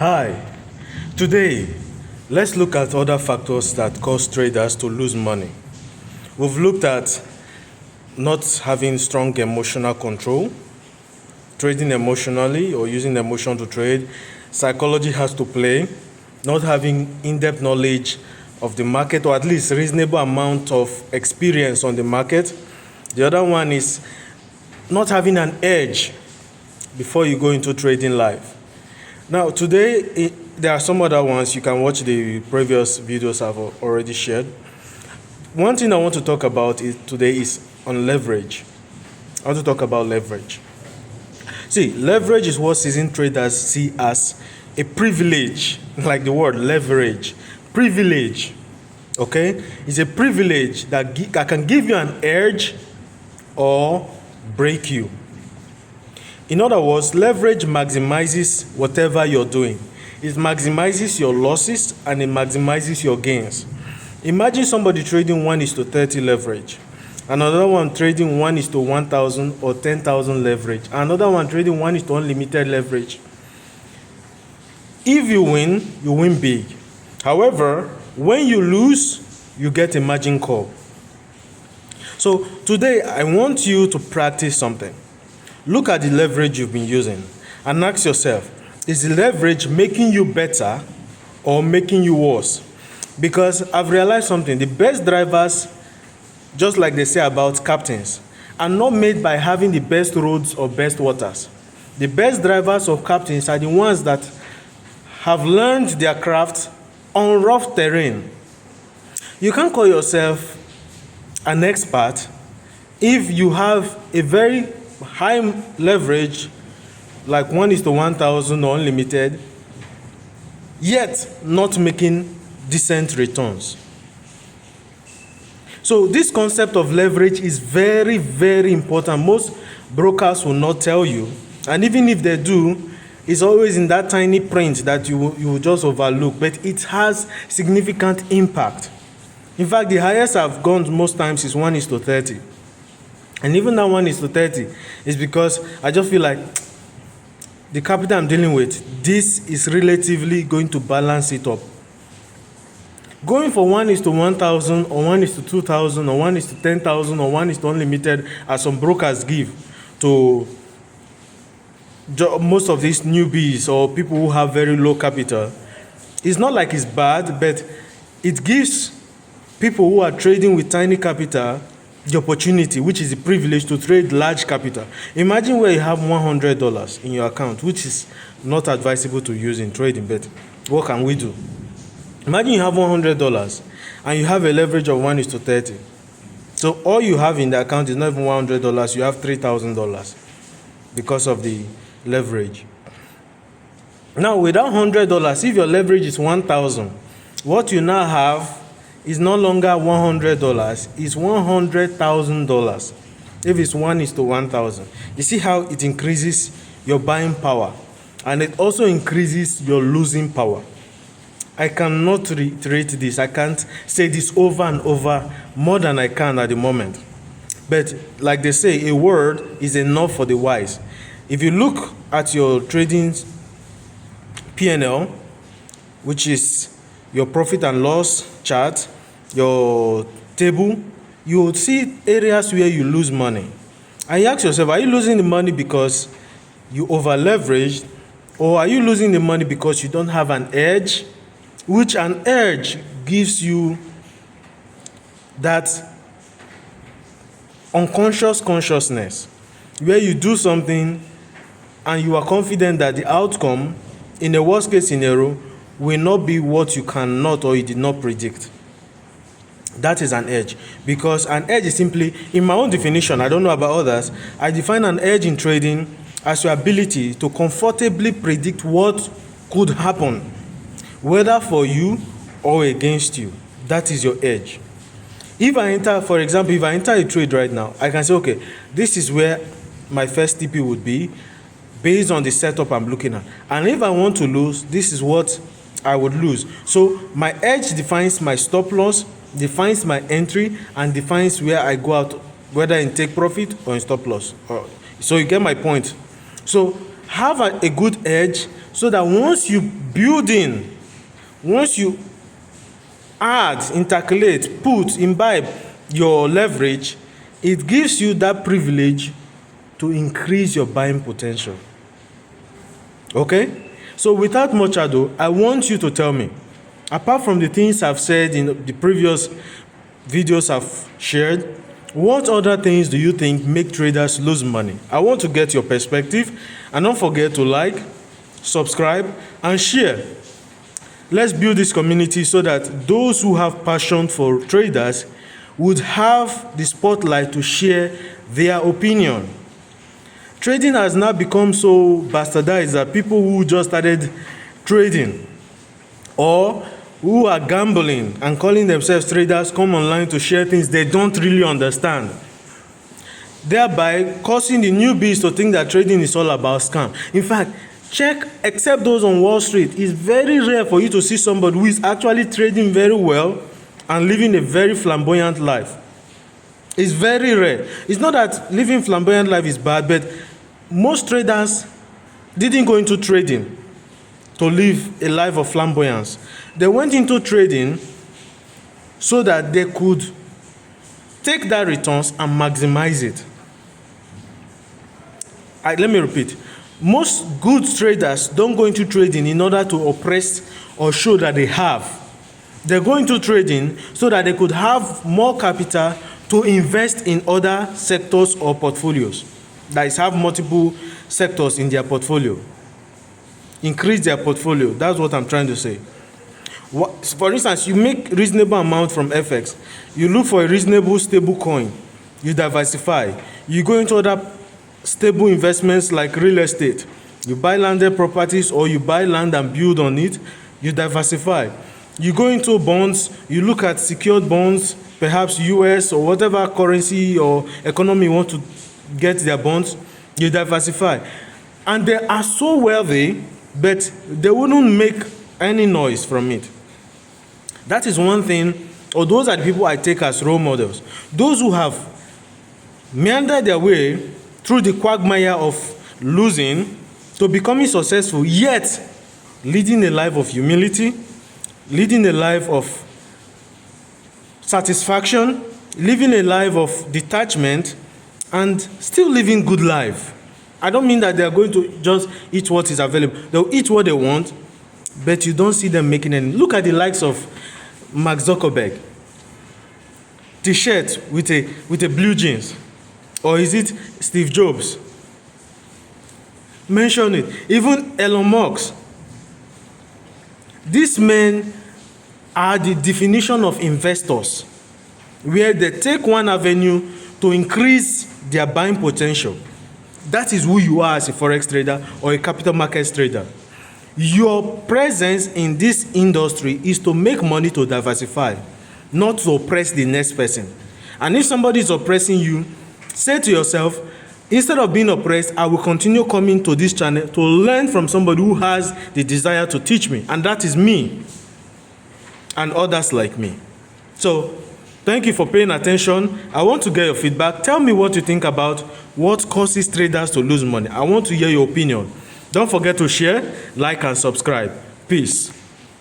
Hi, today let's look at other factors that cause traders to lose money. We've looked at not having strong emotional control, trading emotionally or using emotion to trade. Psychology has to play, not having in-depth knowledge of the market or at least reasonable amount of experience on the market. The other one is not having an edge before you go into trading life. Now, today, there are some other ones. You can watch the previous videos I've already shared. One thing I want to talk about today is on leverage. I want to talk about leverage. See, leverage is what seasoned traders see as a privilege, like the word leverage. Privilege, okay? It's a privilege that can give you an edge or break you. In other words, leverage maximizes whatever you're doing. It maximizes your losses and it maximizes your gains. Imagine somebody trading 1:30 leverage, another one trading 1:1,000 or 10,000 leverage, another one trading 1:unlimited leverage. If you win big. However, when you lose, you get a margin call. So today, I want you to practice something. Look at the leverage you've been using and ask yourself, is the leverage making you better or making you worse? Because I've realized something. The best drivers, just like they say about captains, are not made by having the best roads or best waters. The best drivers of captains are the ones that have learned their craft on rough terrain. You can't call yourself an expert if you have a very high leverage like 1:1,000 or unlimited, yet not making decent returns. So this concept of leverage is very, very important. Most brokers will not tell you, and even if they do, it's always in that tiny print that you will just overlook, but it has significant impact. In fact, the highest I've gone most times is 1:30. And even that 1:30 is because I just feel like the capital I'm dealing with, this is relatively going to balance it up. Going for 1:1,000 or 1:2,000 or 1:10,000 or 1:unlimited, as some brokers give to most of these newbies or people who have very low capital, it's not like it's bad, but it gives people who are trading with tiny capital the opportunity, which is the privilege, to trade large capital. Imagine where you have $100 in your account, which is not advisable to use in trading, but what can we do? Imagine you have $100 and you have a leverage of 1:30. So all you have in the account is not even $100, you have $3,000 because of the leverage. Now, with that $100, if your leverage is 1,000, what you now have is no longer $100, it's $100,000 if it's 1:1,000. You see how it increases your buying power and it also increases your losing power. I cannot reiterate this. I can't say this over and over more than I can at the moment. But like they say, a word is enough for the wise. If you look at your trading P&L, which is your profit and loss chart, your table, you will see areas where you lose money. And you ask yourself, are you losing the money because you over-leveraged, or are you losing the money because you don't have an edge? Which an edge gives you that unconscious consciousness, where you do something and you are confident that the outcome, in a worst case scenario, will not be what you cannot or you did not predict. That is an edge. Because an edge is simply, in my own definition, I don't know about others, I define an edge in trading as your ability to comfortably predict what could happen, whether for you or against you. That is your edge. If I enter, for example, if I enter a trade right now, I can say, okay, this is where my first TP would be based on the setup I'm looking at. And if I want to lose, this is what I would lose. So my edge defines my stop loss, defines my entry, and defines where I go out, whether in take profit or in stop loss. So you get my point. So have a good edge so that once you build in, once you add, intercalate, put, imbibe your leverage, it gives you that privilege to increase your buying potential. Okay? So without much ado, I want you to tell me, apart from the things I've said in the previous videos I've shared, what other things do you think make traders lose money? I want to get your perspective, and don't forget to like, subscribe, and share. Let's build this community so that those who have passion for traders would have the spotlight to share their opinion. Trading has now become so bastardized that people who just started trading or who are gambling and calling themselves traders come online to share things they don't really understand, thereby causing the newbies to think that trading is all about scam. In fact, check, except those on Wall Street, it's very rare for you to see somebody who is actually trading very well and living a very flamboyant life. It's very rare. It's not that living flamboyant life is bad, but most traders didn't go into trading to live a life of flamboyance. They went into trading so that they could take that returns and maximize it. Let me repeat. Most good traders don't go into trading in order to oppress or show that they have. They go into trading so that they could have more capital to invest in other sectors or portfolios. That is, have multiple sectors in their portfolio. Increase their portfolio. That's what I'm trying to say. For instance, you make reasonable amount from FX. You look for a reasonable stable coin. You diversify. You go into other stable investments like real estate. You buy landed properties or you buy land and build on it. You diversify. You go into bonds. You look at secured bonds, perhaps US or whatever currency or economy you want to get their bonds. You diversify. And they are so wealthy, but they wouldn't make any noise from it. That is one thing, or those are the people I take as role models. Those who have meandered their way through the quagmire of losing to becoming successful, yet leading a life of humility, leading a life of satisfaction, living a life of detachment, and still living good life. I don't mean that they are going to just eat what is available. They'll eat what they want, but you don't see them making any. Look at the likes of Mark Zuckerberg. T-shirt with a blue jeans. Or is it Steve Jobs? Mention it. Even Elon Musk. These men are the definition of investors, where they take one avenue to increase their buying potential. That is who you are as a forex trader or a capital markets trader. Your presence in this industry is to make money, to diversify, not to oppress the next person. And if somebody is oppressing you, say to yourself, instead of being oppressed, I will continue coming to this channel to learn from somebody who has the desire to teach me. And that is me and others like me. So, thank you for paying attention. I want to get your feedback. Tell me what you think about what causes traders to lose money. I want to hear your opinion. Don't forget to share, like, and subscribe. Peace.